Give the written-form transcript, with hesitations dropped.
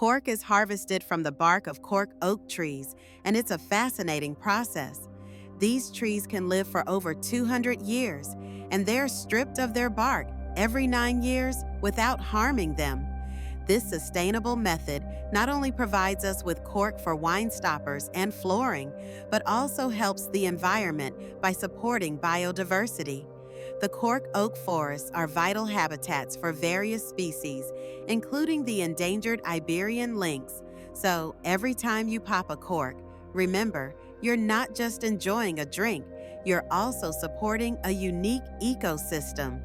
Cork is harvested from the bark of cork oak trees, and it's a fascinating process. These trees can live for over 200 years, and they're stripped of their bark every 9 years without harming them. This sustainable method not only provides us with cork for wine stoppers and flooring, but also helps the environment by supporting biodiversity. The cork oak forests are vital habitats for various species, including the endangered Iberian lynx. So every time you pop a cork, remember, you're not just enjoying a drink, you're also supporting a unique ecosystem.